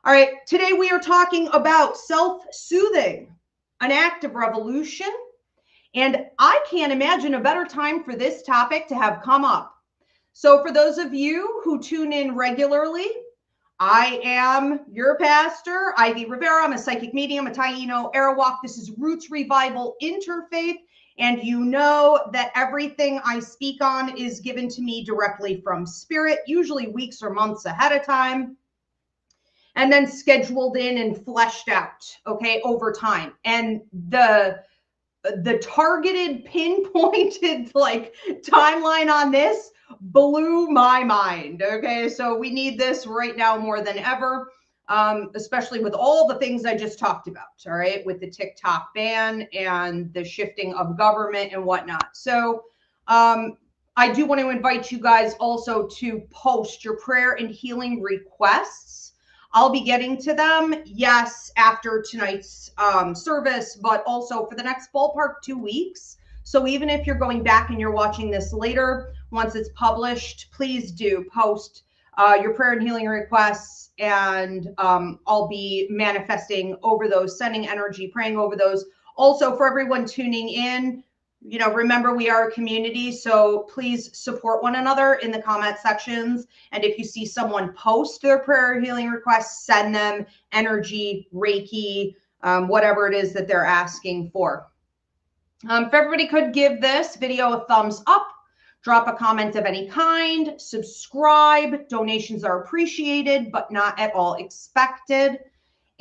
All right, today we are talking about self-soothing, an act of revolution. And I can't imagine a better time for this topic to have come up. So for those of you who tune in regularly, I am your pastor, Ivy Rivera. I'm a psychic medium, a Taino Arawak. This is Roots Revival Interfaith. And you know that everything I speak on is given to me directly from spirit, usually weeks or months ahead of time, and then scheduled in and fleshed out, okay, over time. And the targeted, pinpointed like timeline on this blew my mind. Okay, so we need this right now more than ever, especially with all the things I just talked about. All right, with the TikTok ban and the shifting of government and whatnot. So I do want to invite you guys also to post your prayer and healing requests. I'll be getting to them, yes, after tonight's service, but also for the next ballpark 2 weeks. So even if you're going back and you're watching this later, once it's published, please do post your prayer and healing requests, and I'll be manifesting over those, sending energy, praying over those. Also, for everyone tuning in, you know, remember we are a community, so please support one another in the comment sections. And if you see someone post their prayer healing requests, send them energy, Reiki, whatever it is that they're asking for. If everybody could give this video a thumbs up, drop a comment of any kind, subscribe. Donations are appreciated, but not at all expected.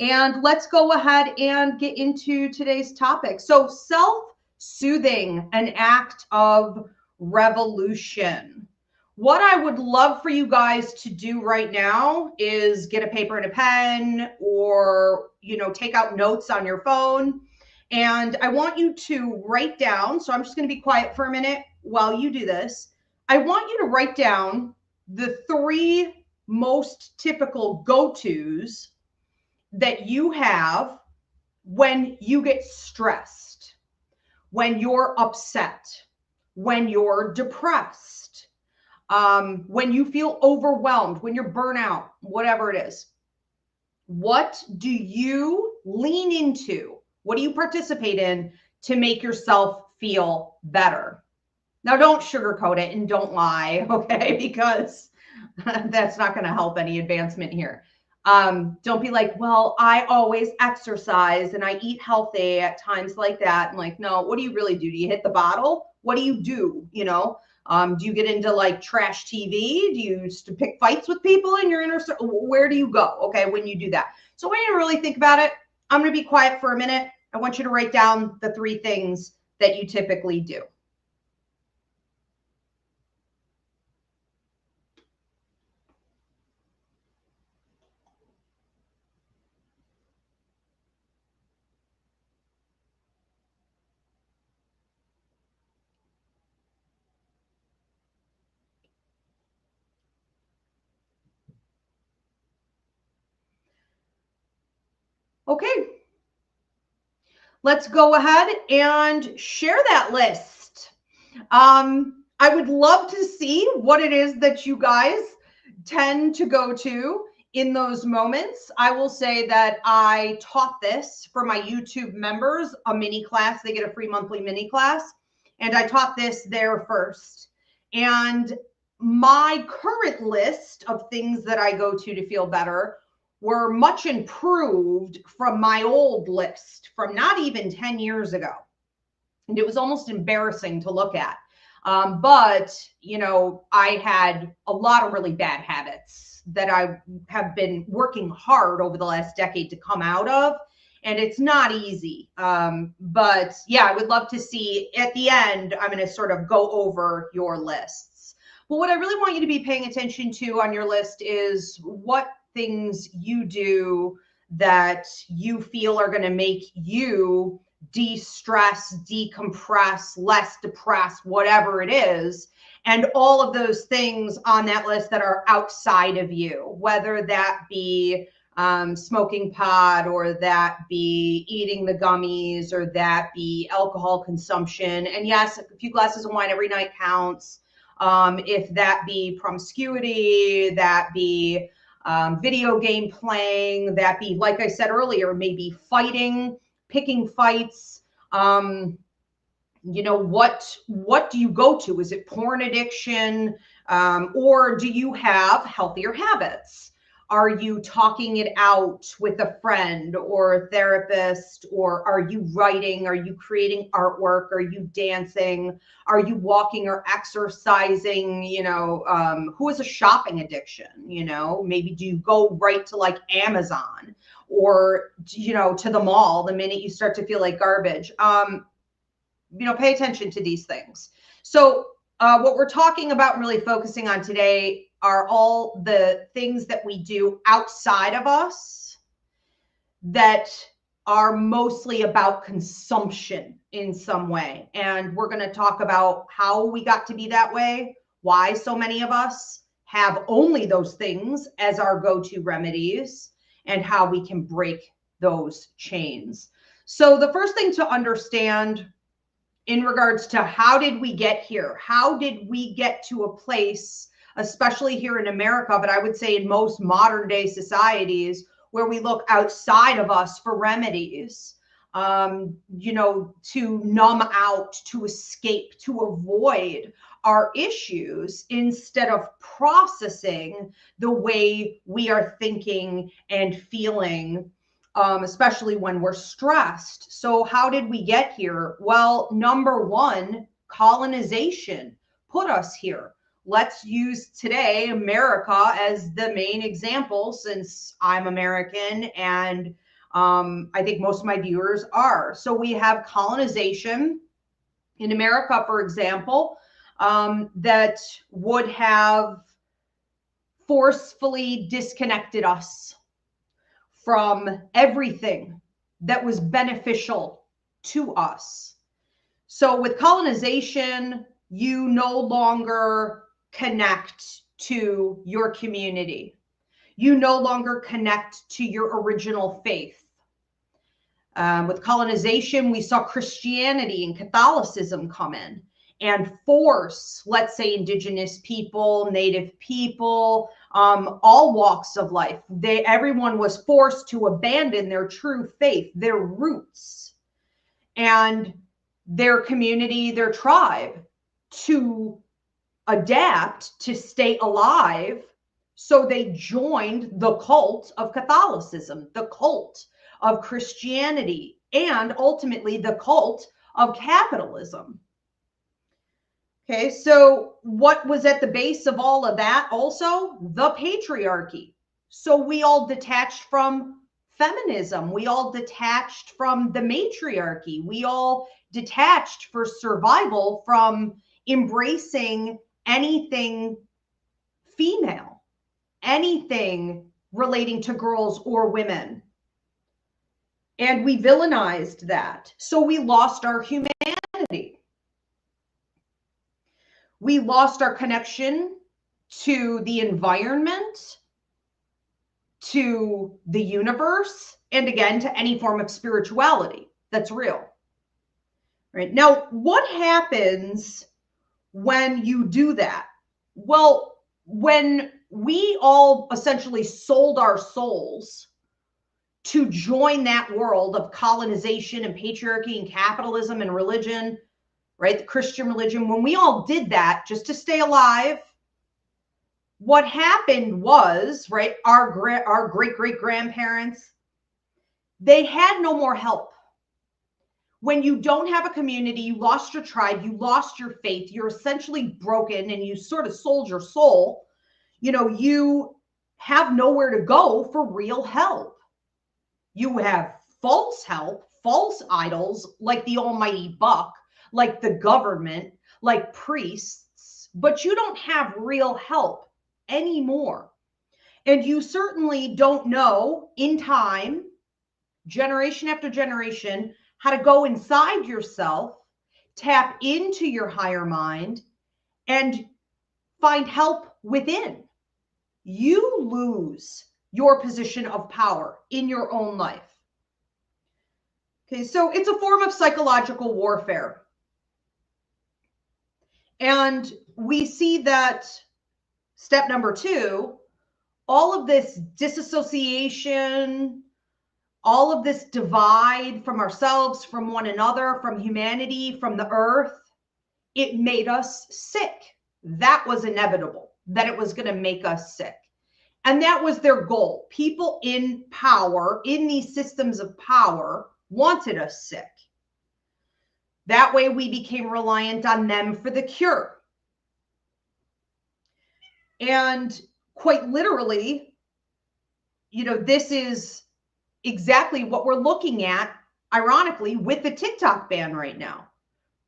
And let's go ahead and get into today's topic. So self-soothing, an act of revolution. What I would love for you guys to do right now is get a paper and a pen, or, you know, take out notes on your phone. And I want you to write down, so I'm just going to be quiet for a minute while you do this. I want you to write down the 3 most typical go-tos that you have when you get stressed, when you're upset, when you're depressed, when you feel overwhelmed, when you're burnout, whatever it is. What do you lean into? What do you participate in to make yourself feel better? Now, don't sugarcoat it and don't lie, okay? Because that's not going to help any advancement here. Don't be like, well, I always exercise and I eat healthy at times like that. And like, no, what do you really do? Do you hit the bottle? What do you do? You know, do you get into like trash TV? Do you pick fights with people in your inner circle? Where do you go? Okay, when you do that. So when you really think about it, I'm going to be quiet for a minute. I want you to write down the 3 things that you typically do. Okay, let's go ahead and share that list. I would love to see what it is that you guys tend to go to in those moments. I will say that I taught this for my YouTube members, a mini class. They get a free monthly mini class. And I taught this there first. And my current list of things that I go to feel better were much improved from my old list from not even 10 years ago. And it was almost embarrassing to look at. But, you know, I had a lot of really bad habits that I have been working hard over the last decade to come out of. And it's not easy. But yeah, I would love to see at the end, I'm going to sort of go over your lists. But what I really want you to be paying attention to on your list is what things you do that you feel are going to make you de-stress, decompress, less depressed, whatever it is. And all of those things on that list that are outside of you, whether that be smoking pot, or that be eating the gummies, or that be alcohol consumption. And yes, a few glasses of wine every night counts. If that be promiscuity, that be video game playing, that be, like I said earlier, maybe fighting, picking fights. You know, what do you go to? Is it porn addiction? Or do you have healthier habits? Are you talking it out with a friend or a therapist? Or are you writing? Are you creating artwork? Are you dancing? Are you walking or exercising? You know, who has a shopping addiction? You know, maybe do you go right to like Amazon or, you know, to the mall the minute you start to feel like garbage? You know, pay attention to these things. So what we're talking about and really focusing on today are all the things that we do outside of us that are mostly about consumption in some way. And we're going to talk about how we got to be that way, why so many of us have only those things as our go-to remedies, and how we can break those chains. So the first thing to understand in regards to how did we get here? How did we get to a place, especially here in America, but I would say in most modern day societies, where we look outside of us for remedies, you know, to numb out, to escape, to avoid our issues instead of processing the way we are thinking and feeling, especially when we're stressed. So how did we get here? Well, number one, colonization put us here. Let's use today America as the main example, since I'm American and I think most of my viewers are. So we have colonization in America, for example, that would have forcefully disconnected us from everything that was beneficial to us. So with colonization, you no longer connect to your community. You no longer connect to your original faith. With colonization, we saw Christianity and Catholicism come in and force, let's say, indigenous people, native people, all walks of life. Everyone was forced to abandon their true faith, their roots, and their community, their tribe, to adapt, to stay alive. So they joined the cult of Catholicism, the cult of Christianity, and ultimately the cult of capitalism. Okay, so what was at the base of all of that? Also, the patriarchy. So we all detached from feminism. We all detached from the matriarchy. We all detached for survival from embracing anything female, anything relating to girls or women. And we villainized that. So we lost our humanity. We lost our connection to the environment, to the universe, and again, to any form of spirituality that's real. Right? Now, what happens when you do that? Well, when we all essentially sold our souls to join that world of colonization and patriarchy and capitalism and religion, right? The Christian religion, when we all did that just to stay alive, what happened was, right, our great-great-grandparents, they had no more help. When you don't have a community, you lost your tribe, you lost your faith, you're essentially broken and you sort of sold your soul, you know, you have nowhere to go for real help. You have false help, false idols like the almighty buck, like the government, like priests, but you don't have real help anymore. And you certainly don't know in time, generation after generation, how to go inside yourself, tap into your higher mind, and find help within. You lose your position of power in your own life. Okay, so it's a form of psychological warfare. And we see that step number two, all of this disassociation, all of this divide from ourselves, from one another, from humanity, from the earth, it made us sick. That was inevitable, that it was going to make us sick. And that was their goal. People in power, in these systems of power, wanted us sick. That way we became reliant on them for the cure. And quite literally, this is exactly what we're looking at, ironically, with the TikTok ban right now,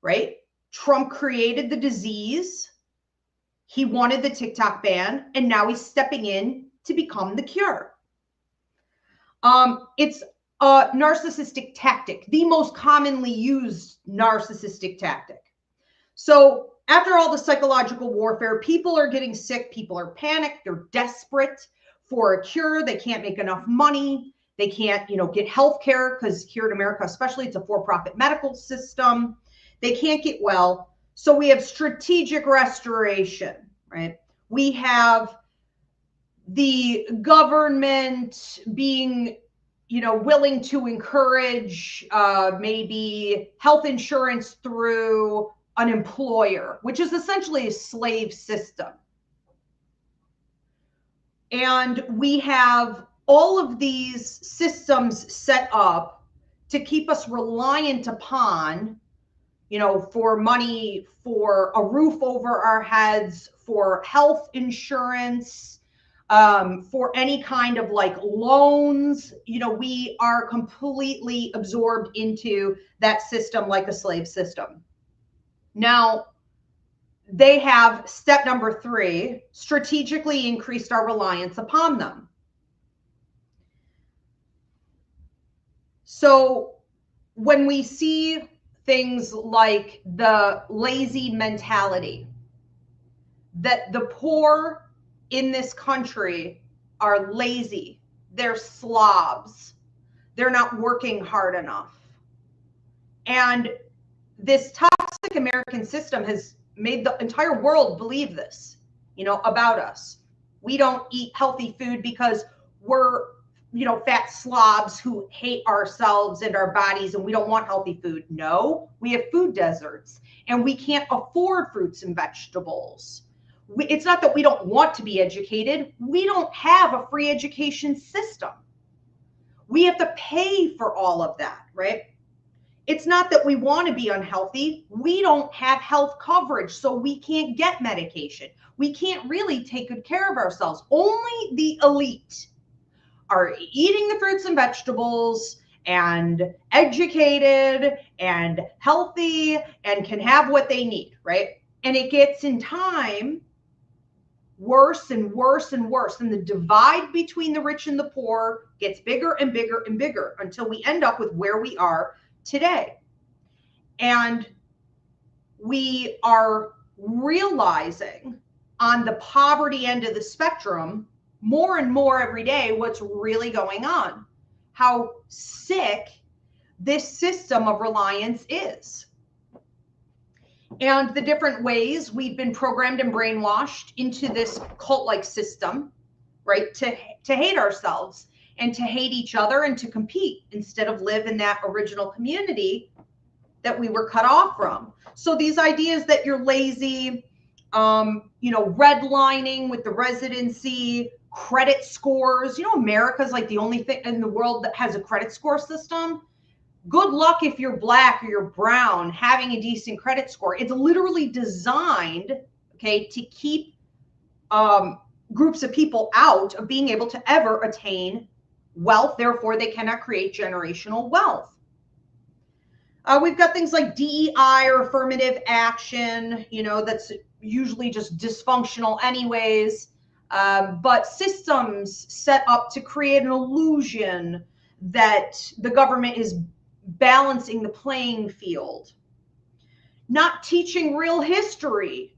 right? Trump created the disease. He wanted the TikTok ban, and now he's stepping in to become the cure. It's a narcissistic tactic, the most commonly used narcissistic tactic. So after all the psychological warfare, people are getting sick, people are panicked, they're desperate for a cure, they can't make enough money, they can't, get health care, because here in America especially, it's a for-profit medical system. They can't get well. So we have strategic restoration, right? We have the government being, willing to encourage maybe health insurance through an employer, which is essentially a slave system. And we have all of these systems set up to keep us reliant upon, for money, for a roof over our heads, for health insurance, for any kind of like loans. We are completely absorbed into that system like a slave system. Now, they have step number 3, strategically increased our reliance upon them. So when we see things like the lazy mentality, that the poor in this country are lazy, they're slobs, they're not working hard enough. And this toxic American system has made the entire world believe this, about us. We don't eat healthy food because we're, fat slobs who hate ourselves and our bodies and we don't want healthy food. No, we have food deserts and we can't afford fruits and vegetables. It's not that we don't want to be educated. We don't have a free education system. We have to pay for all of that, right? It's not that we want to be unhealthy. We don't have health coverage, so we can't get medication. We can't really take good care of ourselves. Only the elite are eating the fruits and vegetables and educated and healthy and can have what they need, right? And it gets in time worse and worse and worse. And the divide between the rich and the poor gets bigger and bigger and bigger until we end up with where we are today. And we are realizing on the poverty end of the spectrum more and more every day what's really going on, how sick this system of reliance is. And the different ways we've been programmed and brainwashed into this cult-like system, right? To hate ourselves and to hate each other and to compete instead of live in that original community that we were cut off from. So these ideas that you're lazy, redlining with the residency, credit scores. America's like the only thing in the world that has a credit score system. Good luck if you're black or you're brown having a decent credit score. It's literally designed, okay, to keep groups of people out of being able to ever attain wealth. Therefore, they cannot create generational wealth. We've got things like DEI or affirmative action, that's usually just dysfunctional anyways. But systems set up to create an illusion that the government is balancing the playing field. Not teaching real history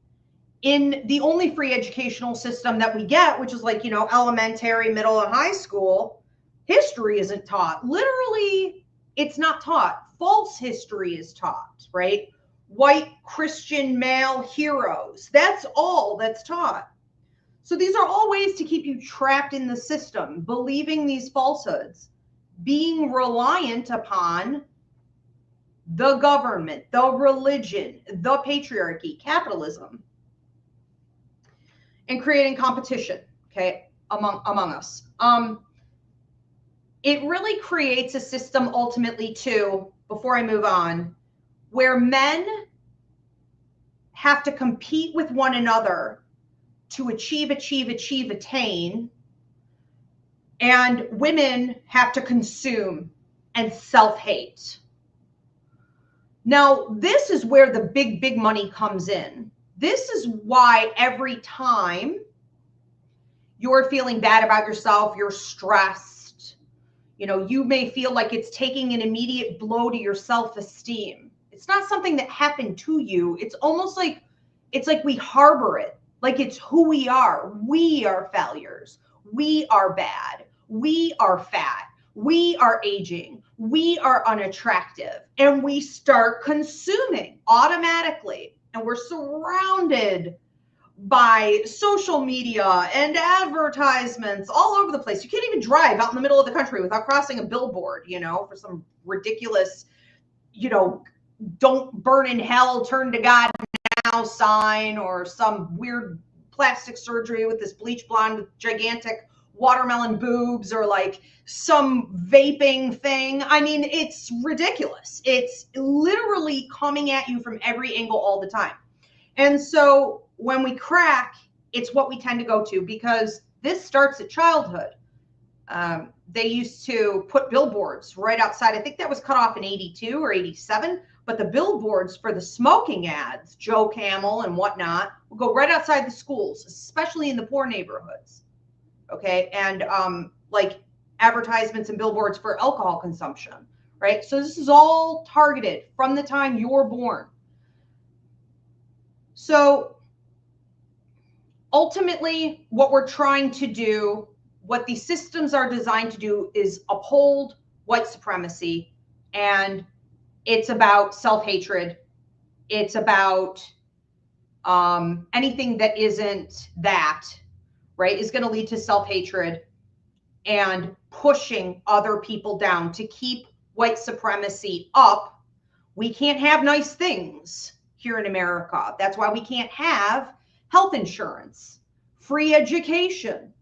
in the only free educational system that we get, which is like, elementary, middle, and high school. History isn't taught. Literally, it's not taught. False history is taught, right? White Christian male heroes. That's all that's taught. So these are all ways to keep you trapped in the system, believing these falsehoods, being reliant upon the government, the religion, the patriarchy, capitalism, and creating competition, okay, among us. It really creates a system ultimately too, before I move on, where men have to compete with one another to achieve, attain, and women have to consume and self-hate. Now, this is where the big money comes in. This is why every time you're feeling bad about yourself, you're stressed, you may feel like it's taking an immediate blow to your self-esteem. It's not something that happened to you. It's almost like we harbor it, like it's who we are. We are failures. We are bad. We are fat. We are aging. We are unattractive. And we start consuming automatically. And we're surrounded by social media and advertisements all over the place. You can't even drive out in the middle of the country without crossing a billboard, for some ridiculous, don't burn in hell, turn to God now sign, or some weird plastic surgery with this bleach blonde with gigantic watermelon boobs, or like some vaping thing. I mean, it's ridiculous. It's literally coming at you from every angle all the time. And so when we crack, it's what we tend to go to, because this starts at childhood. They used to put billboards right outside. I think that was cut off in 82 or 87. But the billboards for the smoking ads, Joe Camel and whatnot, will go right outside the schools, especially in the poor neighborhoods. Okay. And like advertisements and billboards for alcohol consumption, right? So this is all targeted from the time you're born. So ultimately, what we're trying to do, what these systems are designed to do, is uphold white supremacy. And it's about self-hatred. It's about anything that isn't that, right, is going to lead to self-hatred and pushing other people down to keep white supremacy up. We can't have nice things here in America. That's why we can't have health insurance, free education,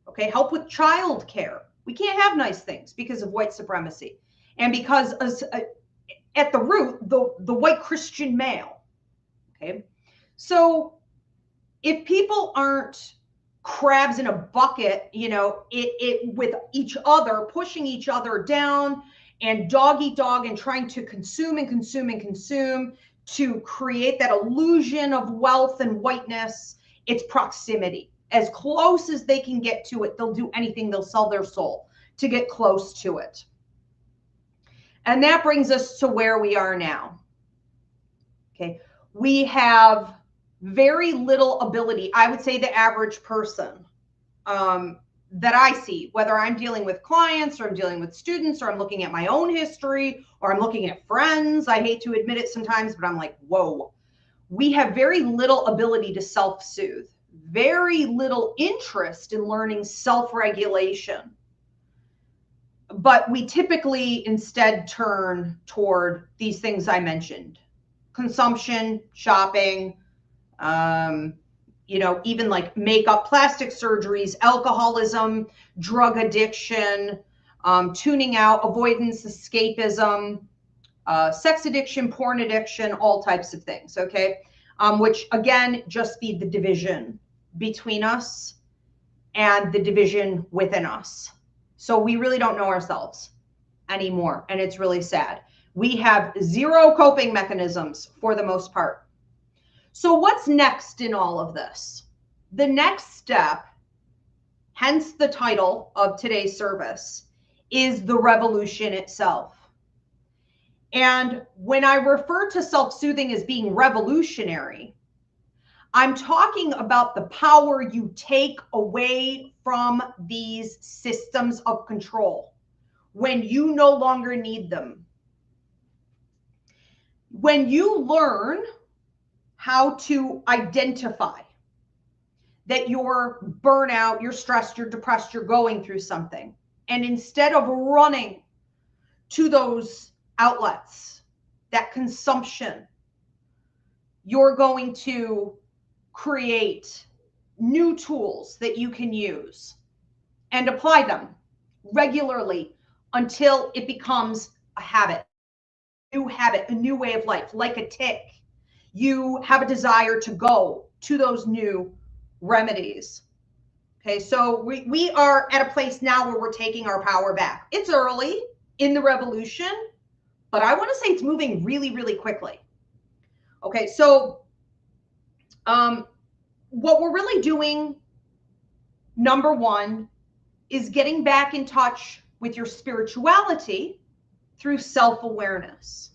okay, help with child care. We can't have nice things because of white supremacy. And because at the root, the white Christian male, okay? So if people aren't crabs in a bucket, with each other, pushing each other down and dog eat dog and trying to consume and consume and consume to create that illusion of wealth and whiteness, it's proximity. As close as they can get to it, they'll do anything. They'll sell their soul to get close to it. And that brings us to where we are now. Okay. We have very little ability. I would say the average person that I see, whether I'm dealing with clients or I'm dealing with students or I'm looking at my own history or I'm looking at friends. I hate to admit it sometimes, but I'm like, whoa, we have very little ability to self-soothe, very little interest in learning self-regulation. But we typically instead turn toward these things I mentioned: consumption, shopping, even like makeup, plastic surgeries, alcoholism, drug addiction, tuning out, avoidance, escapism, sex addiction, porn addiction, all types of things, okay? Which again, just feed the division between us and the division within us. So we really don't know ourselves anymore, and it's really sad. We have zero coping mechanisms for the most part. So what's next in all of this? The next step, hence the title of today's service, is the revolution itself. And when I refer to self-soothing as being revolutionary, I'm talking about the power you take away from these systems of control when you no longer need them. When you learn how to identify that you're burnout, you're stressed, you're depressed, you're going through something. And instead of running to those outlets, that consumption, you're going to create new tools that you can use and apply them regularly until it becomes a habit, a new way of life, like a tick. You have a desire to go to those new remedies. Okay, so we are at a place now where we're taking our power back. It's early in the revolution, but I want to say it's moving really, really quickly. Okay, so what we're really doing, number one, is getting back in touch with your spirituality through self-awareness.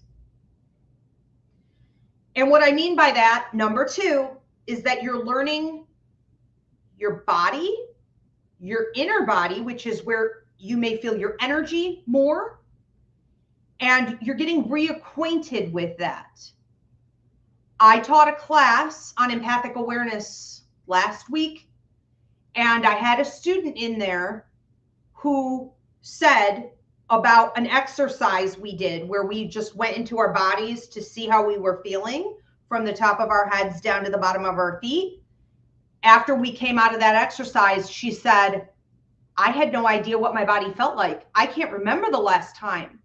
And what I mean by that, number two, is that you're learning your body, your inner body, which is where you may feel your energy more, and you're getting reacquainted with that. I taught a class on empathic awareness last week, and I had a student in there who said about an exercise we did where we just went into our bodies to see how we were feeling from the top of our heads down to the bottom of our feet. After we came out of that exercise, she said, I had no idea what my body felt like. I can't remember the last time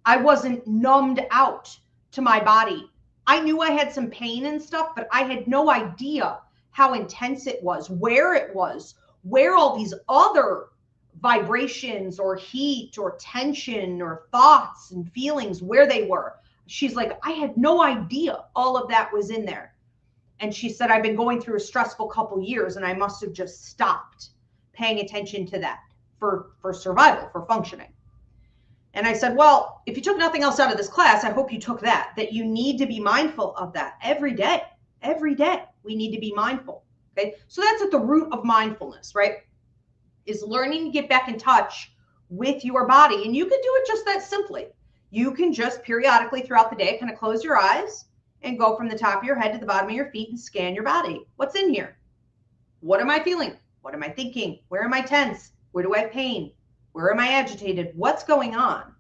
I wasn't numbed out to my body. I knew I had some pain and stuff, but I had no idea how intense it was, where all these other vibrations or heat or tension or thoughts and feelings, where they were. She's like, I had no idea all of that was in there. And she said, I've been going through a stressful couple years and I must have just stopped paying attention to that for survival, for functioning. And I said, well, if you took nothing else out of this class, I hope you took that you need to be mindful of that every day. Every day we need to be mindful. Okay. So that's at the root of mindfulness, right? Is learning to get back in touch with your body. And you can do it just that simply. You can just periodically throughout the day kind of close your eyes and go from the top of your head to the bottom of your feet and scan your body. What's in here? What am I feeling? What am I thinking? Where am I tense? Where do I have pain? Where am I agitated? What's going on?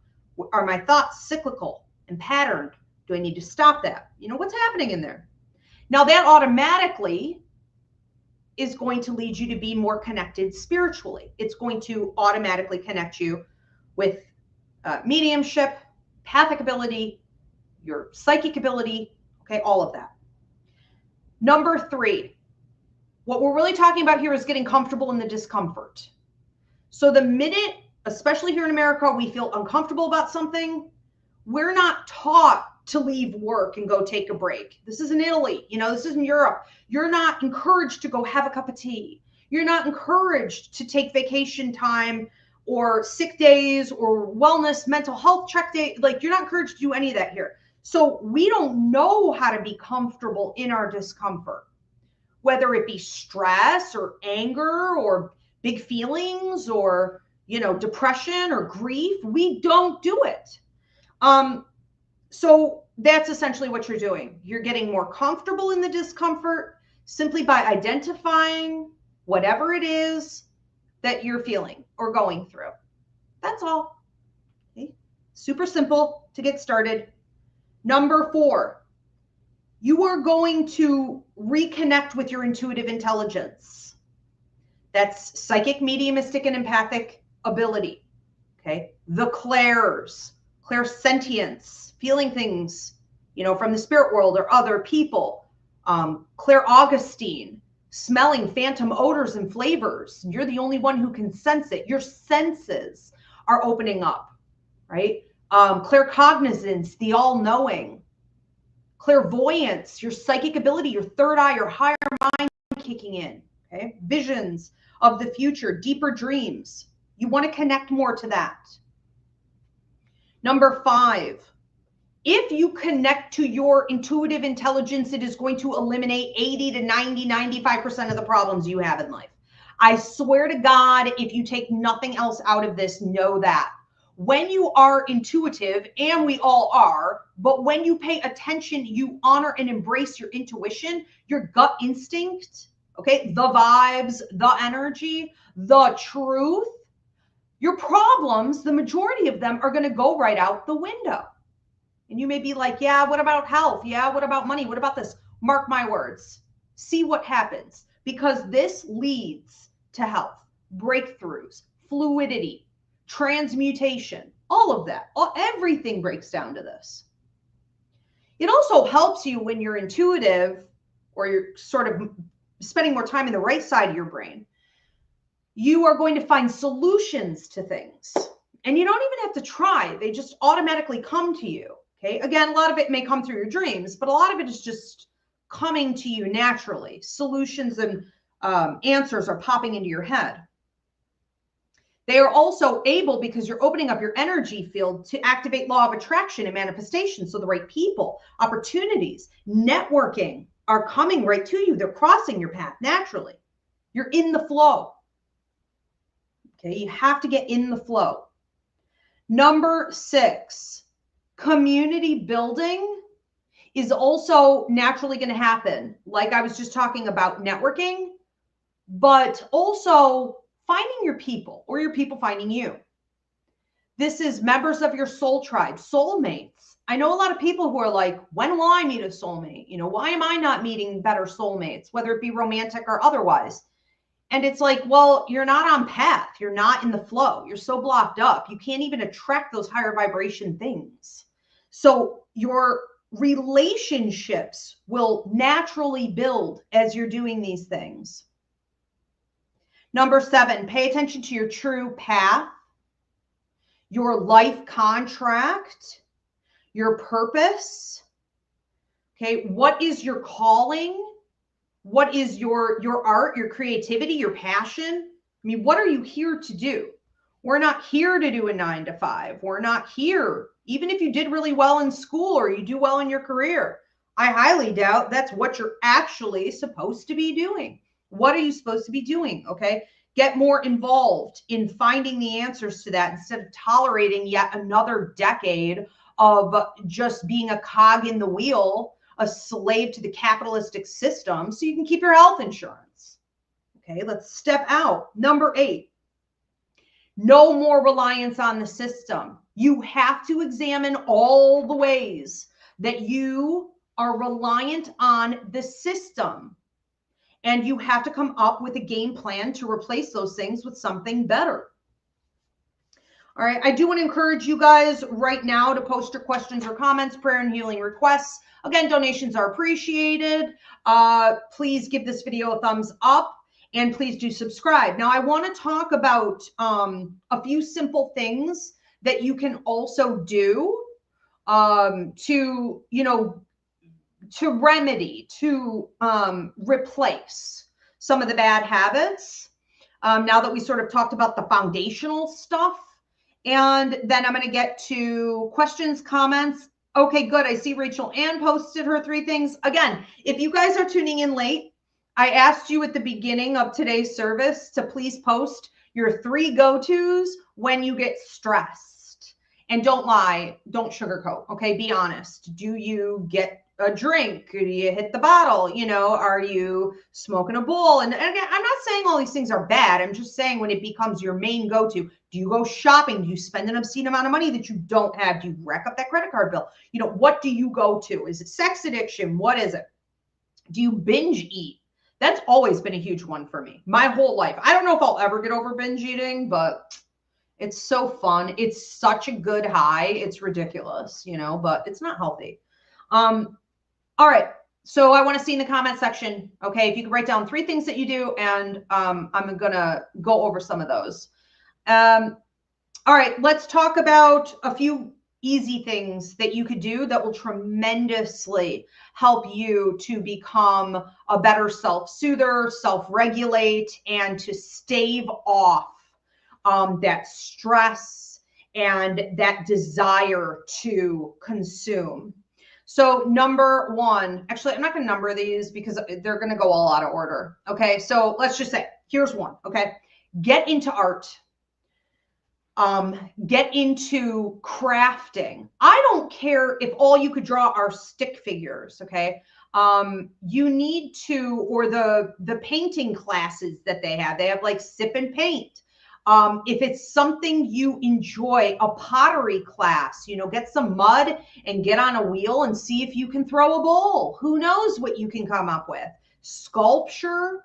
Are my thoughts cyclical and patterned? Do I need to stop that? What's happening in there? Now that automatically is going to lead you to be more connected spiritually. It's going to automatically connect you with mediumship, empathic ability, your psychic ability, okay, all of that. Number three, what we're really talking about here is getting comfortable in the discomfort. So the minute, especially here in America, we feel uncomfortable about something, we're not taught to leave work and go take a break. This is in Italy, this is in Europe. You're not encouraged to go have a cup of tea. You're not encouraged to take vacation time or sick days or wellness, mental health check day. Like, you're not encouraged to do any of that here. So we don't know how to be comfortable in our discomfort, whether it be stress or anger or big feelings or, depression or grief. We don't do it. So that's essentially what you're doing. You're getting more comfortable in the discomfort simply by identifying whatever it is that you're feeling or going through. That's all. Okay. Super simple to get started. Number four, you are going to reconnect with your intuitive intelligence. That's psychic, mediumistic, and empathic ability. Okay. The clairs, clairsentience, feeling things, from the spirit world or other people. Clairaugustine, smelling phantom odors and flavors. You're the only one who can sense it. Your senses are opening up, right? Claircognizance, the all-knowing. Clairvoyance, your psychic ability, your third eye, your higher mind kicking in. Okay, visions of the future, deeper dreams. You want to connect more to that. Number five, if you connect to your intuitive intelligence, it is going to eliminate 80 to 90, 95% of the problems you have in life. I swear to God, if you take nothing else out of this, know that. When you are intuitive, and we all are, but when you pay attention, you honor and embrace your intuition, your gut instinct, okay, the vibes, the energy, the truth, your problems, the majority of them are going to go right out the window. And you may be like, yeah, what about health? Yeah, what about money? What about this? Mark my words. See what happens, because this leads to health, breakthroughs, fluidity, transmutation, all of that. Everything breaks down to this. It also helps you when you're intuitive or you're sort of spending more time in the right side of your brain. You are going to find solutions to things, and you don't even have to try. They just automatically come to you. Okay. Again, a lot of it may come through your dreams, but a lot of it is just coming to you naturally. Solutions and answers are popping into your head. They are also able, because you're opening up your energy field, to activate law of attraction and manifestation. So the right people, opportunities, networking are coming right to you. They're crossing your path naturally. You're in the flow. Okay, you have to get in the flow. Number 6, community building is also naturally going to happen. Like I was just talking about networking, but also finding your people, or your people finding you. This is members of your soul tribe, soulmates. I know a lot of people who are like, when will I meet a soulmate? You know, why am I not meeting better soulmates, whether it be romantic or otherwise? And it's like, well, you're not on path. You're not in the flow. You're so blocked up. You can't even attract those higher vibration things. So your relationships will naturally build as you're doing these things. Number 7, pay attention to your true path, your life contract, your purpose. Okay, what is your calling? What is your art, your creativity, your passion? I mean, what are you here to do? We're not here to do a 9 to 5. We're not here, even if you did really well in school or you do well in your career. I highly doubt that's what you're actually supposed to be doing. What are you supposed to be doing? Okay. Get more involved in finding the answers to that, instead of tolerating yet another decade of just being a cog in the wheel, a slave to the capitalistic system, so you can keep your health insurance. Okay, let's step out. Number 8, no more reliance on the system. You have to examine all the ways that you are reliant on the system, and you have to come up with a game plan to replace those things with something better. All right, I do want to encourage you guys right now to post your questions or comments, prayer and healing requests. Again, donations are appreciated. Please give this video a thumbs up, and please do subscribe. Now, I want to talk about a few simple things that you can also do to, to remedy, to replace some of the bad habits. Now that we sort of talked about the foundational stuff, and then I'm going to get to questions, comments. Okay, good. I see Rachel Ann posted her 3 things. Again, if you guys are tuning in late, I asked you at the beginning of today's service to please post your 3 go-tos when you get stressed. And don't lie, don't sugarcoat, okay? Be honest. Do you get a drink? Do you hit the bottle? Are you smoking a bowl? And again, I'm not saying all these things are bad. I'm just saying when it becomes your main go-to. Do you go shopping? Do you spend an obscene amount of money that you don't have? Do you rack up that credit card bill? What do you go to? Is it sex addiction? What is it? Do you binge eat? That's always been a huge one for me my whole life. I don't know if I'll ever get over binge eating, but it's so fun. It's such a good high. It's ridiculous, but it's not healthy. All right. So I want to see in the comment section, okay, if you could write down 3 things that you do, and I'm going to go over some of those. All right, let's talk about a few easy things that you could do that will tremendously help you to become a better self-soother, self-regulate, and to stave off that stress and that desire to consume. So number 1, actually, I'm not going to number these because they're going to go all out of order. Okay, so let's just say, here's one. Okay, get into art. get into crafting. I don't care if all you could draw are stick figures, okay? You need to, or the painting classes that they have like sip and paint. If it's something you enjoy, a pottery class, get some mud and get on a wheel and see if you can throw a bowl. Who knows what you can come up with? Sculpture,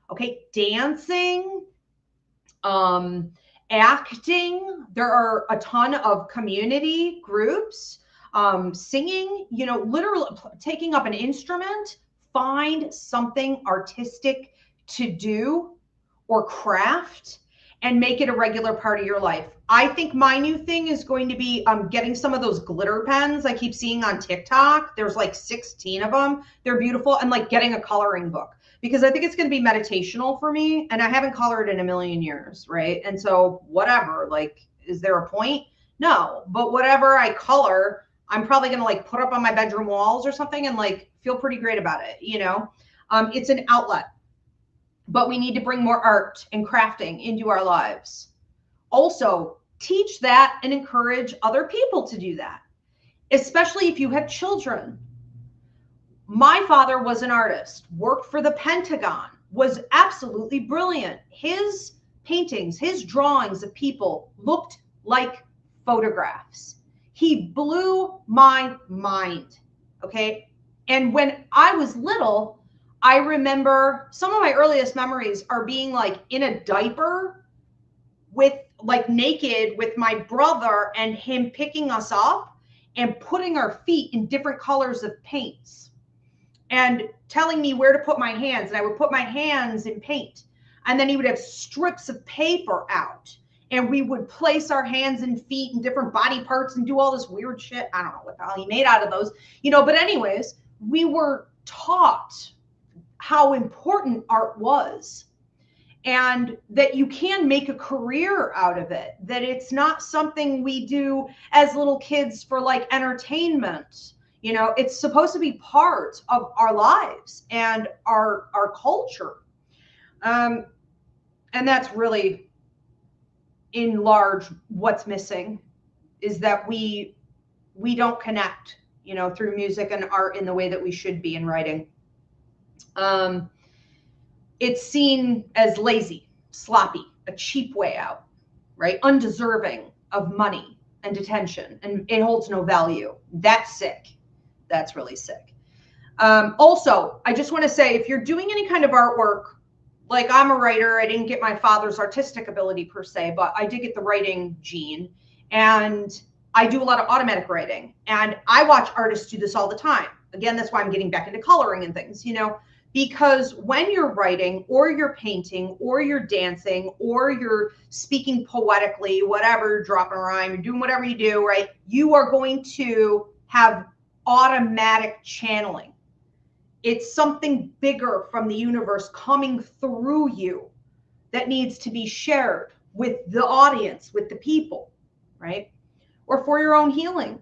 okay, dancing, acting. There are a ton of community groups, singing, literally taking up an instrument. Find something artistic to do or craft and make it a regular part of your life. I think my new thing is going to be getting some of those glitter pens I keep seeing on TikTok. There's like 16 of them. They're beautiful. And like getting a coloring book, because I think it's going to be meditational for me. And I haven't colored in a million years, right? And so whatever, like, is there a point? No, but whatever I color, I'm probably going to like put up on my bedroom walls or something and like feel pretty great about it. It's an outlet. But we need to bring more art and crafting into our lives. Also, teach that and encourage other people to do that, especially if you have children. My father was an artist, worked for the Pentagon, was absolutely brilliant. His paintings, his drawings of people looked like photographs. He blew my mind, okay? And when I was little, I remember some of my earliest memories are being like in a diaper with like naked with my brother and him picking us up and putting our feet in different colors of paints and telling me where to put my hands. And I would put my hands in paint. And then he would have strips of paper out and we would place our hands and feet in different body parts and do all this weird shit. I don't know what the hell he made out of those, but anyways, we were taught how important art was and that you can make a career out of it, that it's not something we do as little kids for like entertainment. It's supposed to be part of our lives and our culture. And that's really in large what's missing, is that we don't connect, through music and art in the way that we should be in writing. It's seen as lazy, sloppy, a cheap way out, right? Undeserving of money and attention, and it holds no value. That's sick. That's really sick. Also, I just want to say, if you're doing any kind of artwork, like I'm a writer, I didn't get my father's artistic ability per se, but I did get the writing gene, and I do a lot of automatic writing, and I watch artists do this all the time. Again, that's why I'm getting back into coloring and things, because when you're writing or you're painting or you're dancing or you're speaking poetically, whatever, dropping a rhyme, you're doing whatever you do, right? You are going to have automatic channeling. It's something bigger from the universe coming through you that needs to be shared with the audience, with the people, right? Or for your own healing.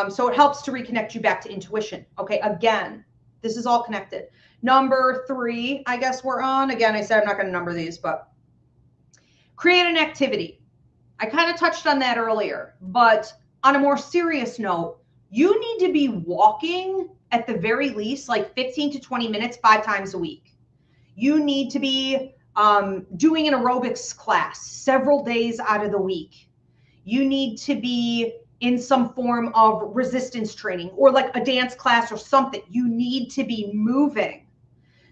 So it helps to reconnect you back to intuition. Okay, again, this is all connected. Number 3, I guess we're on. Again, I said I'm not going to number these, but create an activity. I kind of touched on that earlier, but on a more serious note, you need to be walking at the very least like 15 to 20 minutes 5 times a week. You need to be doing an aerobics class several days out of the week. You need to be in some form of resistance training or like a dance class or something. You need to be moving.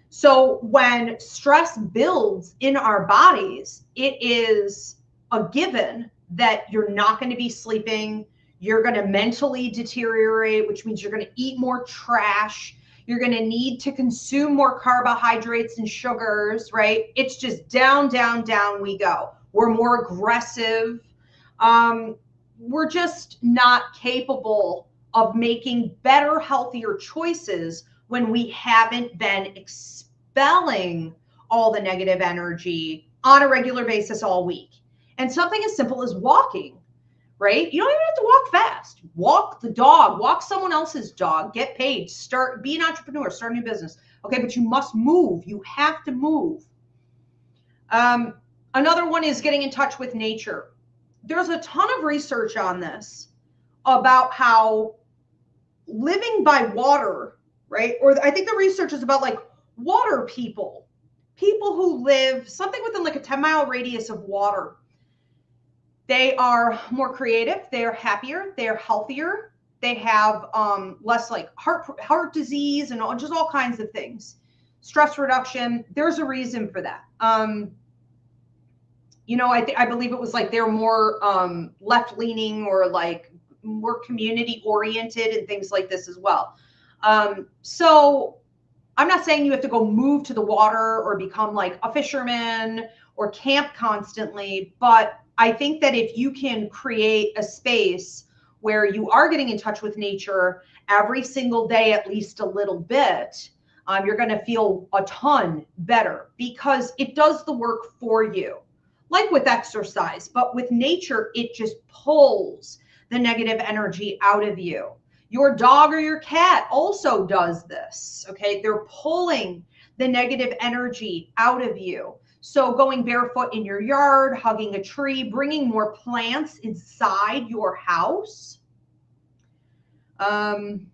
So when stress builds in our bodies, it is a given that you're not going to be sleeping. You're going to mentally deteriorate, which means you're going to eat more trash. You're going to need to consume more carbohydrates and sugars, right? It's just down, down, down we go. We're more aggressive. We're just not capable of making better, healthier choices when we haven't been expelling all the negative energy on a regular basis all week. And something as simple as walking, right? You don't even have to walk fast. Walk the dog, walk someone else's dog, get paid, be an entrepreneur, start a new business. Okay, but you must move. You have to move. Another one is getting in touch with nature. There's a ton of research on this about how living by water, right? Or I think the research is about like water people, people who live something within like a 10-mile radius of water. They are more creative, they're happier, they're healthier, they have less like heart disease and just all kinds of things. Stress reduction, there's a reason for that. I believe it was like they're more left leaning or like more community oriented and things like this as well. So I'm not saying you have to go move to the water or become like a fisherman or camp constantly, but I think that if you can create a space where you are getting in touch with nature every single day, at least a little bit, you're going to feel a ton better because it does the work for you. Like with exercise, but with nature, it just pulls the negative energy out of you. Your dog or your cat also does this, okay? They're pulling the negative energy out of you. So going barefoot in your yard, hugging a tree, bringing more plants inside your house, taking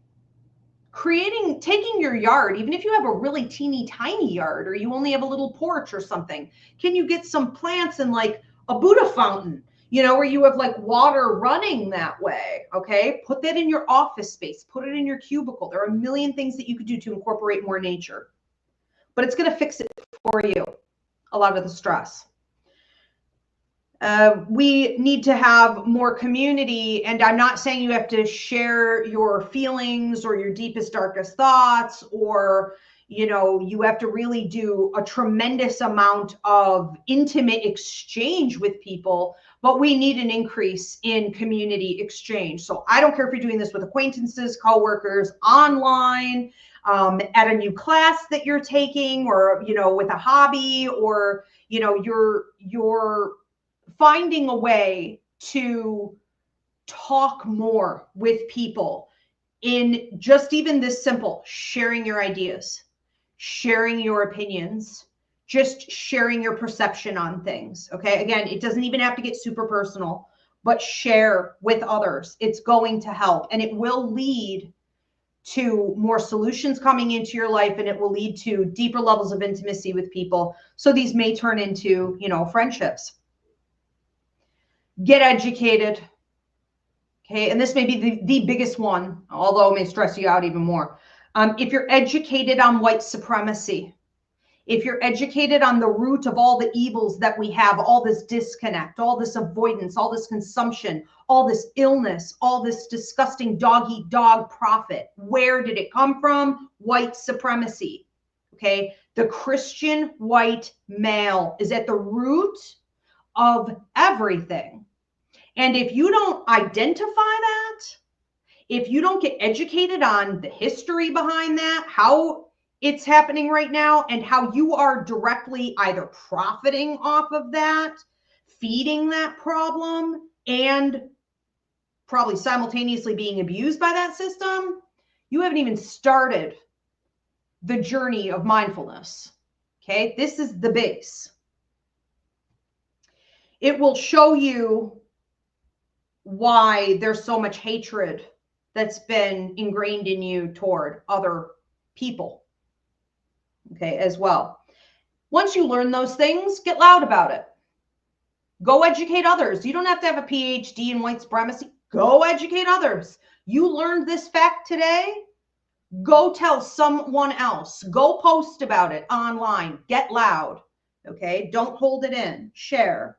your yard, even if you have a really teeny tiny yard or you only have a little porch or something, can you get some plants and like a Buddha fountain, where you have like water running that way, okay? Put that in your office space, put it in your cubicle. There are a million things that you could do to incorporate more nature, but it's going to fix it for you, a lot of the stress. We need to have more community, and I'm not saying you have to share your feelings or your deepest, darkest thoughts, or you have to really do a tremendous amount of intimate exchange with people, but we need an increase in community exchange. So I don't care if you're doing this with acquaintances, coworkers, online, at a new class that you're taking, or with a hobby, or you're finding a way to talk more with people in just even this simple, sharing your ideas, sharing your opinions, just sharing your perception on things. Okay. Again, it doesn't even have to get super personal, but share with others. It's going to help, and it will lead to more solutions coming into your life, and it will lead to deeper levels of intimacy with people. So these may turn into, friendships. Get educated. Okay. And this may be the biggest one, although it may stress you out even more. If you're educated on white supremacy, if you're educated on the root of all the evils that we have, all this disconnect, all this avoidance, all this consumption, all this illness, all this disgusting dog-eat-dog profit, where did it come from? White supremacy. Okay. The Christian white male is at the root of everything. And if you don't identify that, if you don't get educated on the history behind that, how it's happening right now, and how you are directly either profiting off of that, feeding that problem, and probably simultaneously being abused by that system, you haven't even started the journey of mindfulness. Okay, this is the base. It will show you why there's so much hatred that's been ingrained in you toward other people, okay, as well. Once you learn those things, get loud about it. Go educate others. You don't have to have a PhD in white supremacy. Go educate others. You learned this fact today. Go tell someone else. Go post about it online. Get loud, okay? Don't hold it in. Share.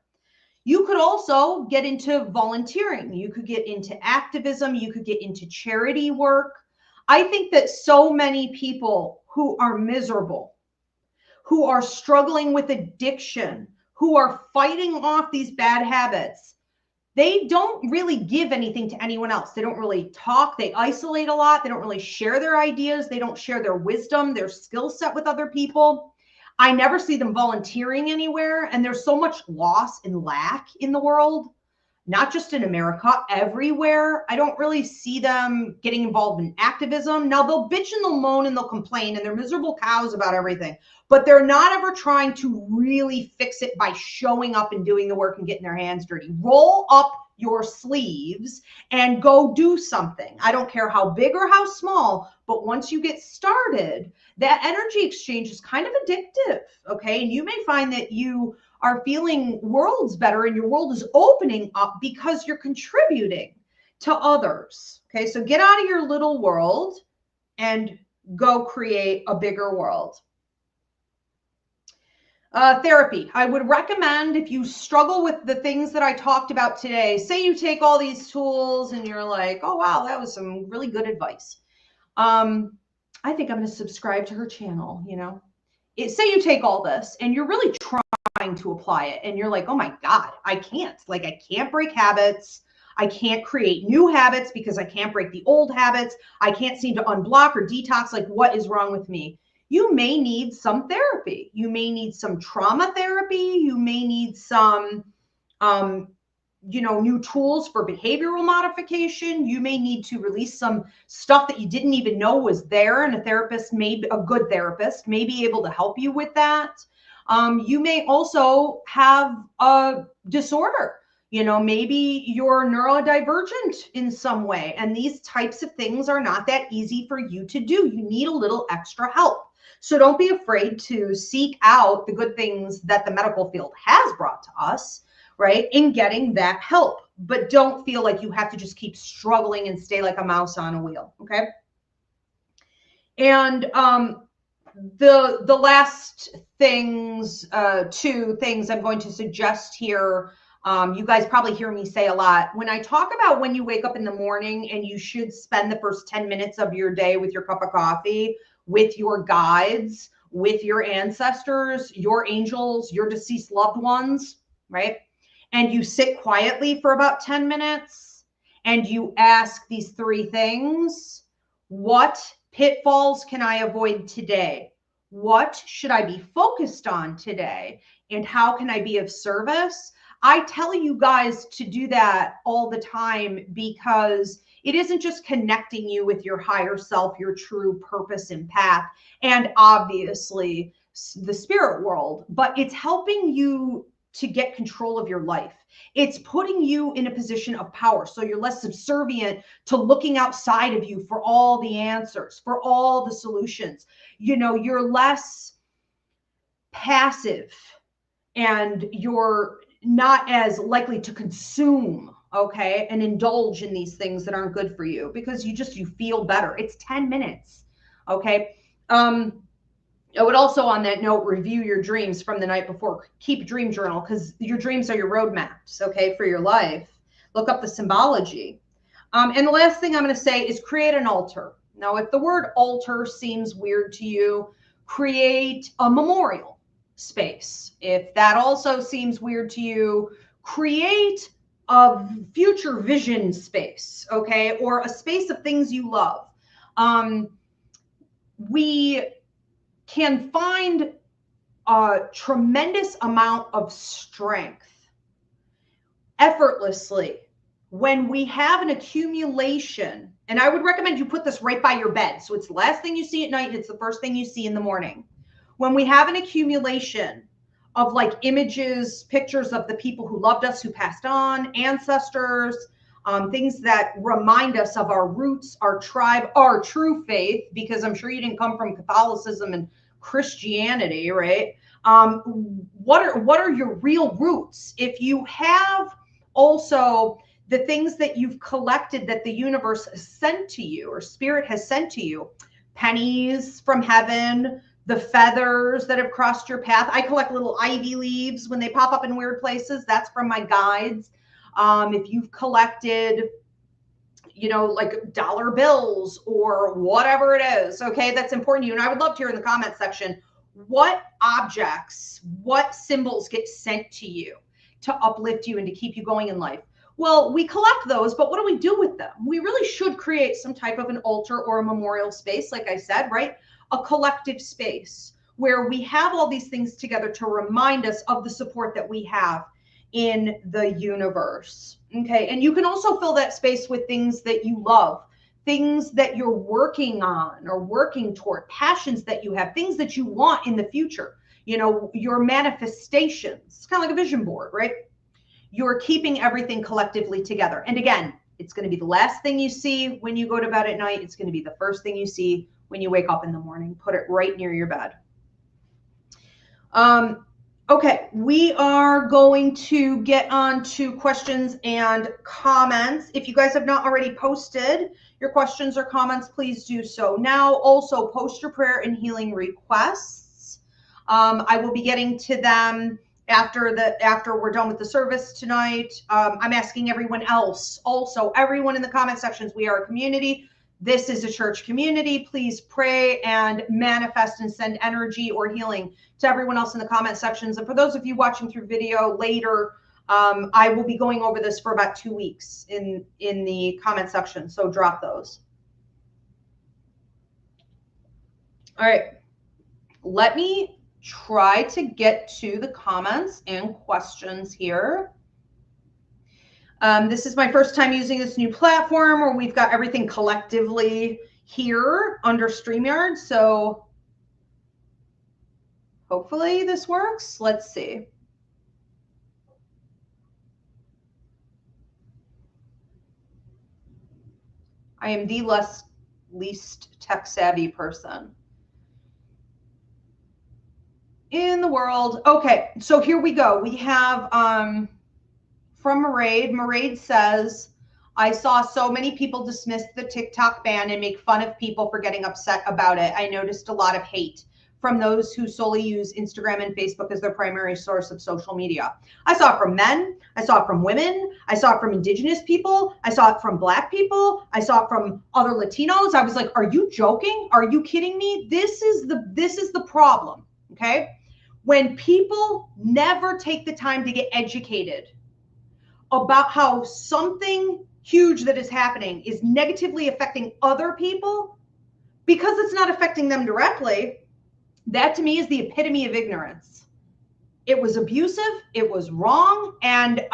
You could also get into volunteering. You could get into activism. You could get into charity work. I think that so many people who are miserable, who are struggling with addiction, who are fighting off these bad habits, they don't really give anything to anyone else. They don't really talk. They isolate a lot. They don't really share their ideas. They don't share their wisdom, their skill set with other people. I never see them volunteering anywhere, and there's so much loss and lack in the world. not just in America, everywhere. I don't really see them getting involved in activism. Now they'll bitch and they'll moan and they'll complain and they're miserable cows about everything, but they're not ever trying to really fix it by showing up and doing the work and getting their hands dirty. Roll up your sleeves and go do something. I don't care how big or how small, but once you get started, that energy exchange is kind of addictive, okay? And you may find that you are feeling worlds better and your world is opening up because you're contributing to others, okay? So get out of your little world and go create a bigger world. Therapy. I would recommend, if you struggle with the things that I talked about today, say you take all these tools and you're like, oh, wow, that was some really good advice. I think I'm going to subscribe to her channel, you know. Say you take all this and you're really trying to apply it and you're like, oh my God, I can't break habits. I can't create new habits because I can't break the old habits. I can't seem to unblock or detox. Like, what is wrong with me? You may need some therapy. You may need some trauma therapy. You may need some, new tools for behavioral modification. You may need to release some stuff that you didn't even know was there, and a good therapist may be able to help you with that. You may also have a disorder. Maybe you're neurodivergent in some way, and these types of things are not that easy for you to do. You need a little extra help. So don't be afraid to seek out the good things that the medical field has brought to us, right, in getting that help. But don't feel like you have to just keep struggling and stay like a mouse on a wheel, okay? And the last things, two things I'm going to suggest here, you guys probably hear me say a lot. When I talk about when you wake up in the morning and you should spend the first 10 minutes of your day with your cup of coffee, with your guides, with your ancestors, your angels, your deceased loved ones, right? And you sit quietly for about 10 minutes and you ask these three things. What pitfalls can I avoid today? What should I be focused on today? And how can I be of service? I tell you guys to do that all the time because it isn't just connecting you with your higher self, your true purpose and path, and obviously the spirit world, but it's helping you to get control of your life. It's putting you in a position of power. So you're less subservient to looking outside of you for all the answers, for all the solutions. You're less passive and you're not as likely to consume, okay, and indulge in these things that aren't good for you because you feel better. It's 10 minutes, okay? I would also, on that note, review your dreams from the night before. Keep a dream journal because your dreams are your roadmaps, okay, for your life. Look up the symbology. And the last thing I'm going to say is create an altar. Now, if the word altar seems weird to you, create a memorial space. If that also seems weird to you, create a future vision space, okay, or a space of things you love. We can find a tremendous amount of strength effortlessly when we have an accumulation. And I would recommend you put this right by your bed. So it's the last thing you see at night and it's the first thing you see in the morning. When we have an accumulation of like images, pictures of the people who loved us, who passed on, ancestors, things that remind us of our roots, our tribe, our true faith, because I'm sure you didn't come from Catholicism and Christianity, right? What are your real roots? If you have also the things that you've collected that the universe has sent to you or spirit has sent to you, pennies from heaven, the feathers that have crossed your path. I collect little ivy leaves when they pop up in weird places. That's from my guides. If you've collected, like dollar bills or whatever it is, okay, that's important to you. And I would love to hear in the comment section, what objects, what symbols get sent to you to uplift you and to keep you going in life? Well, we collect those, but what do we do with them? We really should create some type of an altar or a memorial space, like I said, right? A collective space where we have all these things together to remind us of the support that we have in the universe. Okay. And you can also fill that space with things that you love, things that you're working on or working toward, passions that you have, things that you want in the future, you know, your manifestations. It's kind of like a vision board, right? You're keeping everything collectively together. And again, it's going to be the last thing you see when you go to bed at night. It's going to be the first thing you see when you wake up in the morning. Put it right near your bed. Okay, we are going to get on to questions and comments. If you guys have not already posted your questions or comments, please do so now. Also, post your prayer and healing requests. I will be getting to them after we're done with the service tonight. I'm asking everyone else, also everyone in the comment sections. We are a community. This is a church community. Please pray and manifest and send energy or healing to everyone else in the comment sections. And for those of you watching through video later, I will be going over this for about 2 weeks in the comment section. So drop those. All right. Let me try to get to the comments and questions here. This is my first time using this new platform where we've got everything collectively here under StreamYard. So hopefully this works. Let's see. I am the least tech savvy person in the world. Okay, so here we go. We have from Maraid. Maraid says, I saw so many people dismiss the TikTok ban and make fun of people for getting upset about it. I noticed a lot of hate from those who solely use Instagram and Facebook as their primary source of social media. I saw it from men. I saw it from women. I saw it from Indigenous people. I saw it from Black people. I saw it from other Latinos. I was like, are you joking? Are you kidding me? This is the problem, okay? When people never take the time to get educated about how something huge that is happening is negatively affecting other people because it's not affecting them directly, that to me is the epitome of ignorance. It was abusive, it was wrong, and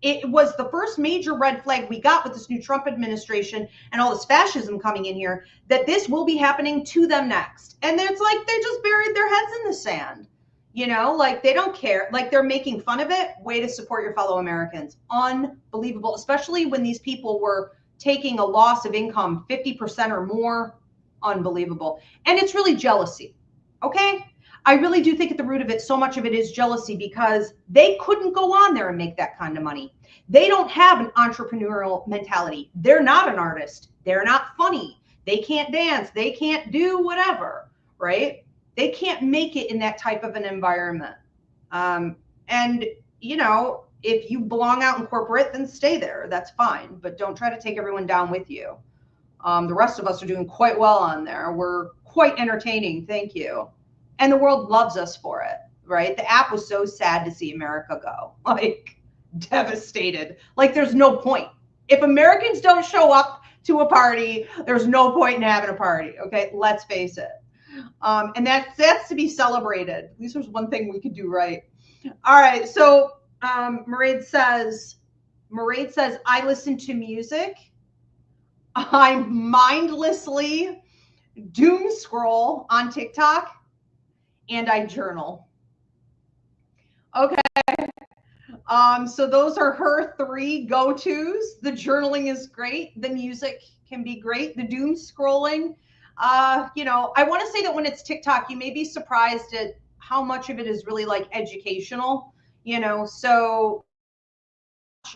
it was the first major red flag we got with this new Trump administration and all this fascism coming in here, that this will be happening to them next. And it's like they just buried their heads in the sand. You know, like they don't care, like they're making fun of it. Way to support your fellow Americans. Unbelievable, especially when these people were taking a loss of income 50% or more. Unbelievable. And it's really jealousy. Okay. I really do think at the root of it, so much of it is jealousy because they couldn't go on there and make that kind of money. They don't have an entrepreneurial mentality. They're not an artist. They're not funny. They can't dance. They can't do whatever, right? They can't make it in that type of an environment. And, you know, if you belong out in corporate, then stay there. That's fine. But don't try to take everyone down with you. The rest of us are doing quite well on there. We're quite entertaining. Thank you. And the world loves us for it, right? The app was so sad to see America go, like devastated. Like there's no point. If Americans don't show up to a party, there's no point in having a party. Okay, let's face it. And that's to be celebrated. At least there's one thing we could do right. All right. So Maraid says, I listen to music. I mindlessly doom scroll on TikTok and I journal. Okay. So those are her 3 go-tos. The journaling is great. The music can be great. The doom scrolling. You know, I want to say that when it's TikTok, you may be surprised at how much of it is really like educational, you know. So,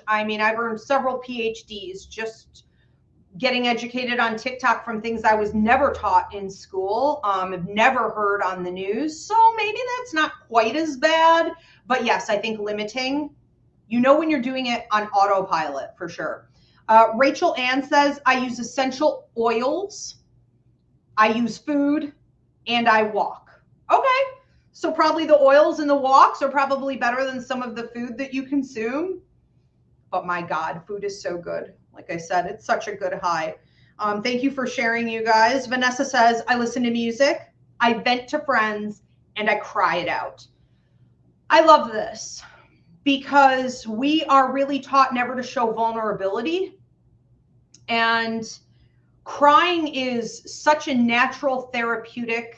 I mean, I've earned several PhDs just getting educated on TikTok from things I was never taught in school, have never heard on the news. So maybe that's not quite as bad. But yes, I think limiting, you know, when you're doing it on autopilot for sure. Rachel Ann says, I use essential oils. I use food and I walk. Okay. So probably the oils and the walks are probably better than some of the food that you consume. But my God, food is so good. Like I said, it's such a good high. Thank you for sharing, you guys. Vanessa says, I listen to music, I vent to friends, and I cry it out. I love this. because we are really taught never to show vulnerability. And crying is such a natural therapeutic,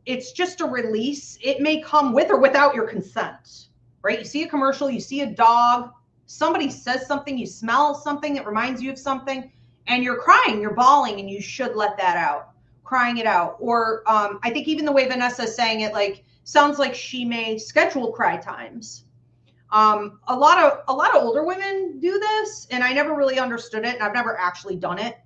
it's just a release. It may come with or without your consent, right? You see a commercial, you see a dog, somebody says something, you smell something that reminds you of something, and you're crying, you're bawling, and you should let that out, crying it out. Or I think even the way Vanessa's saying it, like, sounds like she may schedule cry times. A lot of older women do this, and I never really understood it, and I've never actually done it.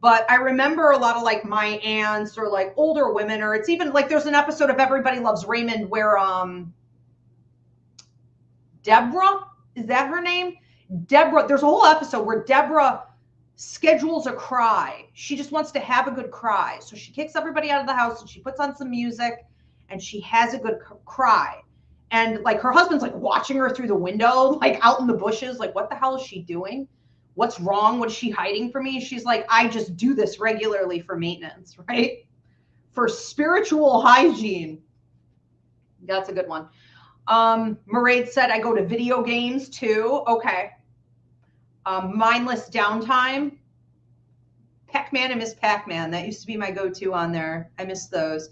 But I remember a lot of like my aunts or like older women, or it's even like there's an episode of Everybody Loves Raymond where Deborah, is that her name? Deborah, there's a whole episode where Deborah schedules a cry. She just wants to have a good cry. So she kicks everybody out of the house and she puts on some music and she has a good cry. And like her husband's like watching her through the window, like out in the bushes, like, what the hell is she doing? What's wrong? What is she hiding from me? She's like, I just do this regularly for maintenance, right? For spiritual hygiene. That's a good one. Mairead said, I go to video games too. Okay. Mindless downtime. Pac-Man, I miss Pac-Man. That used to be my go-to on there. I miss those.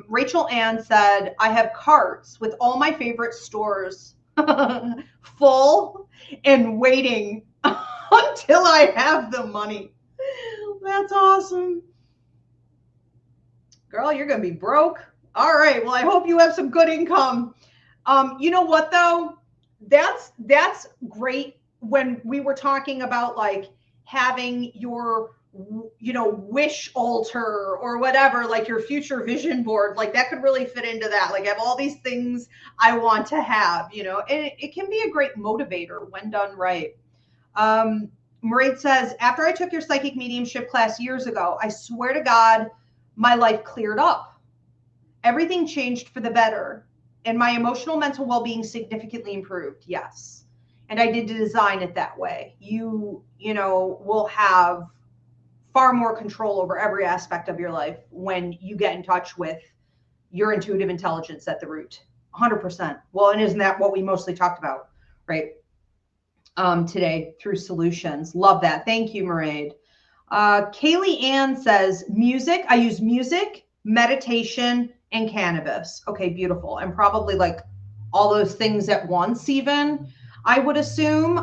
Rachel Ann said, I have carts with all my favorite stores full and waiting until I have the money. That's awesome. Girl, you're going to be broke. All right. Well, I hope you have some good income. You know what, though? That's great when we were talking about like having your, you know, wish altar or whatever, like your future vision board, like that could really fit into that. Like I have all these things I want to have, you know, and it can be a great motivator when done right. Mairead says, after I took your psychic mediumship class years ago, I swear to God, my life cleared up. Everything changed for the better. And my emotional mental well-being significantly improved. Yes. And I did design it that way. You know, will have far more control over every aspect of your life when you get in touch with your intuitive intelligence at the root. 100%. Well, and isn't that what we mostly talked about, right? Today through solutions. Love that. Thank you, Mairead. Kaylee Ann says, music. I use music, meditation, and cannabis. Okay, beautiful. And probably like all those things at once even, I would assume.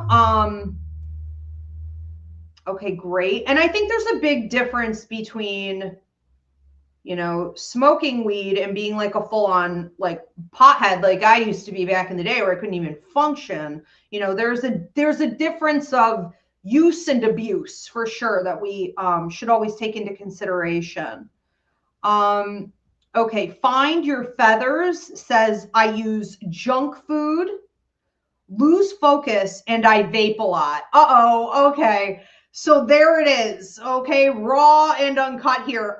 Okay, great. And I think there's a big difference between, you know, smoking weed and being like a full-on like pothead like I used to be back in the day where I couldn't even function. You know, there's a difference of use and abuse for sure that we should always take into consideration. Okay, Find Your Feathers says, I use junk food, lose focus, and I vape a lot. Uh-oh, okay. So there it is. Okay, raw and uncut here.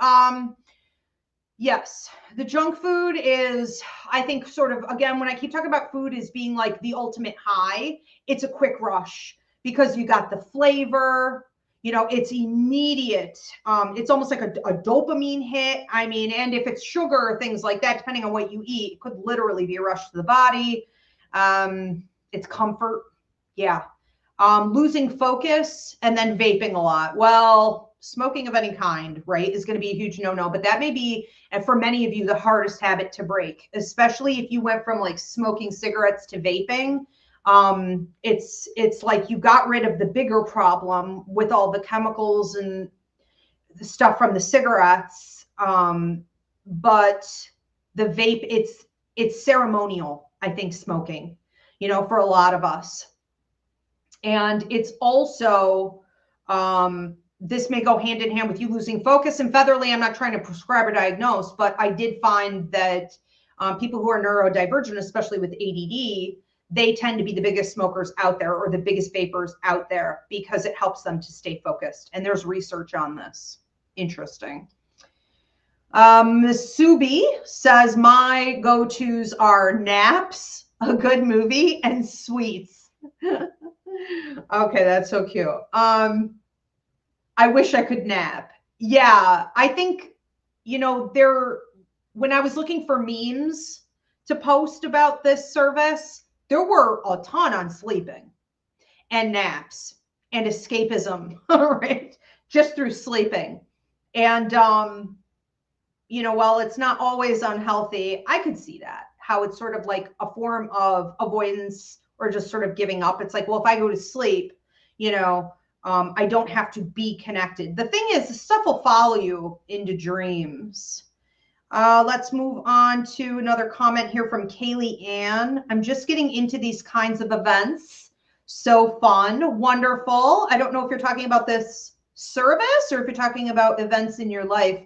Yes, the junk food is, I think, sort of, again, when I keep talking about food as being like the ultimate high, it's a quick rush because you got the flavor, you know, it's immediate. It's almost like a dopamine hit. I mean, and if it's sugar or things like that, depending on what you eat, it could literally be a rush to the body. It's comfort. Yeah. Losing focus and then vaping a lot. Well, smoking of any kind, right, is going to be a huge no-no, but that may be, and for many of you, the hardest habit to break, especially if you went from like smoking cigarettes to vaping. It's like you got rid of the bigger problem with all the chemicals and the stuff from the cigarettes. But the vape, it's ceremonial, I think, smoking, you know, for a lot of us. And it's also, this may go hand in hand with you losing focus. And Featherly, I'm not trying to prescribe or diagnose, but I did find that people who are neurodivergent, especially with ADD, they tend to be the biggest smokers out there or the biggest vapors out there because it helps them to stay focused. And there's research on this. Interesting. Miss Subi says, my go-tos are naps, a good movie, and sweets. Okay, that's so cute. I wish I could nap. Yeah, I think, you know, when I was looking for memes to post about this service, There were a ton on sleeping and naps and escapism, right? Just through sleeping. And, while it's not always unhealthy, I could see that, how it's sort of like a form of avoidance or just sort of giving up. It's like, well, if I go to sleep, I don't have to be connected. The thing is, the stuff will follow you into dreams. Let's move on to another comment here from Kaylee Ann. I'm just getting into these kinds of events. So fun, wonderful. I don't know if you're talking about this service or if you're talking about events in your life.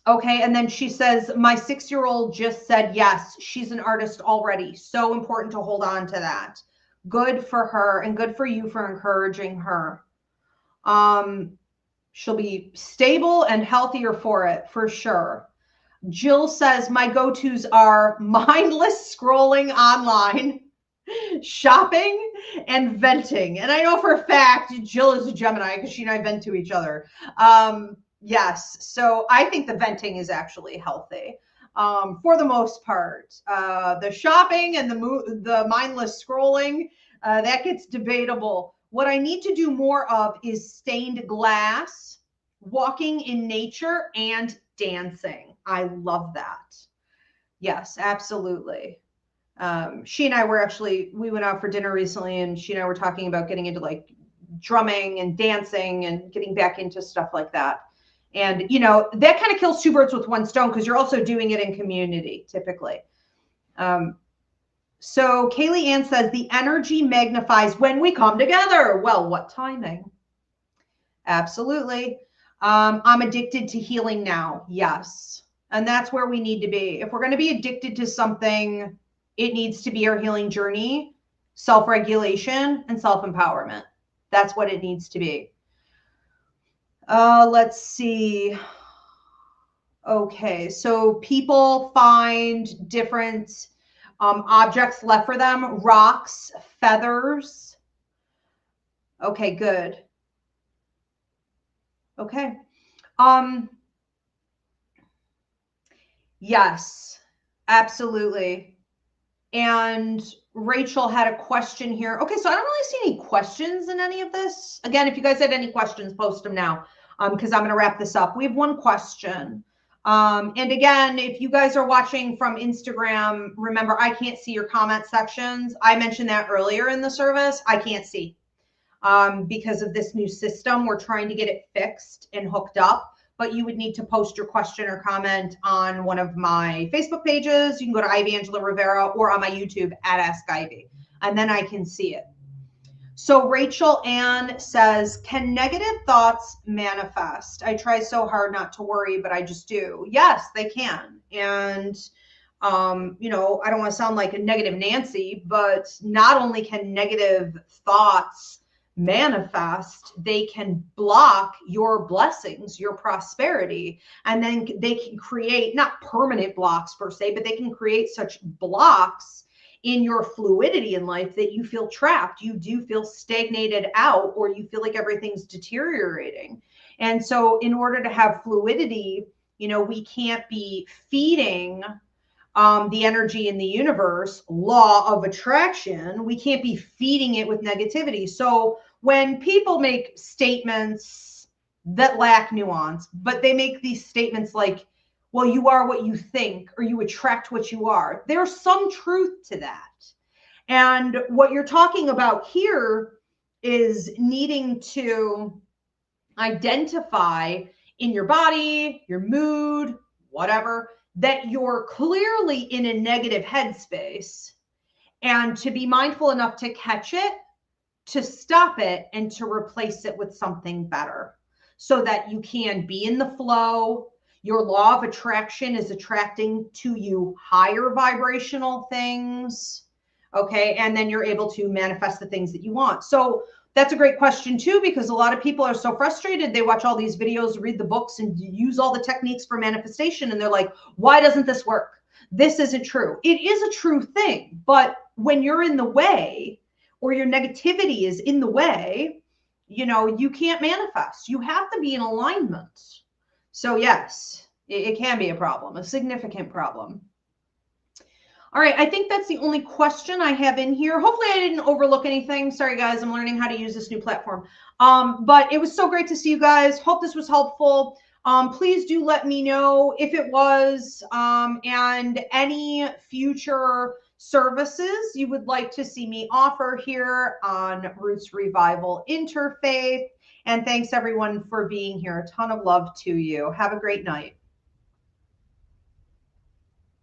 Okay, and then she says, my 6-year-old just said yes. She's an artist already. So important to hold on to that. Good for her and good for you for encouraging her. She'll be stable and healthier for it, for sure. Jill says, my go-tos are mindless scrolling online, shopping, and venting. And I know for a fact, Jill is a Gemini because she and I vent to each other. Yes, so I think the venting is actually healthy for the most part. The shopping and the mindless scrolling, that gets debatable. What I need to do more of is stained glass, walking in nature, and dancing. I love that. Yes, absolutely. She and I we went out for dinner recently, and she and I were talking about getting into like drumming and dancing and getting back into stuff like that. And, that kind of kills two birds with one stone because you're also doing it in community typically. So Kaylee Ann says, the energy magnifies when we come together. Well, what timing? Absolutely. I'm addicted to healing now. Yes. And that's where we need to be. If we're going to be addicted to something, it needs to be our healing journey, self-regulation, and self-empowerment. That's what it needs to be. Let's see. Okay, so people find different objects left for them, rocks, feathers. Okay, good. Okay. Yes, absolutely. And Rachel had a question here. Okay, so I don't really see any questions in any of this. Again, if you guys had any questions, post them now because I'm going to wrap this up. We have one question. And again, if you guys are watching from Instagram, remember, I can't see your comment sections. I mentioned that earlier in the service. I can't see because of this new system. We're trying to get it fixed and hooked up. But you would need to post your question or comment on one of my Facebook pages. You can go to Ivy Rivera or on my YouTube at Ask Ivy, and then I can see it. So Rachel Ann says, can negative thoughts manifest? I try so hard not to worry, but I just do. Yes, they can. And, I don't want to sound like a negative Nancy, but not only can negative thoughts manifest, they can block your blessings, your prosperity, and then they can create not permanent blocks per se, but they can create such blocks in your fluidity in life that you feel trapped, you do feel stagnated out, or you feel like everything's deteriorating. And so in order to have fluidity, we can't be feeding the energy in the universe, law of attraction. We can't be feeding it with negativity. So when people make statements that lack nuance, but they make these statements like, well, you are what you think, or you attract what you are, there's some truth to that. And what you're talking about here is needing to identify in your body, your mood, whatever, that you're clearly in a negative headspace, and to be mindful enough to catch it, to stop it, and to replace it with something better so that you can be in the flow. Your law of attraction is attracting to you higher vibrational things. Okay. And then you're able to manifest the things that you want. So that's a great question too, because a lot of people are so frustrated. They watch all these videos, read the books, and use all the techniques for manifestation. And they're like, why doesn't this work? This isn't true. It is a true thing. But when you're in the way, or your negativity is in the way, you can't manifest. You have to be in alignment. So yes, it can be a problem, a significant problem. All right, I think that's the only question I have in here. Hopefully I didn't overlook anything. Sorry guys, I'm learning how to use this new platform. But it was so great to see you guys. Hope this was helpful. Please do let me know if it was, and any future services you would like to see me offer here on Roots Revival Interfaith. And thanks everyone for being here. A ton of love to you. Have a great night.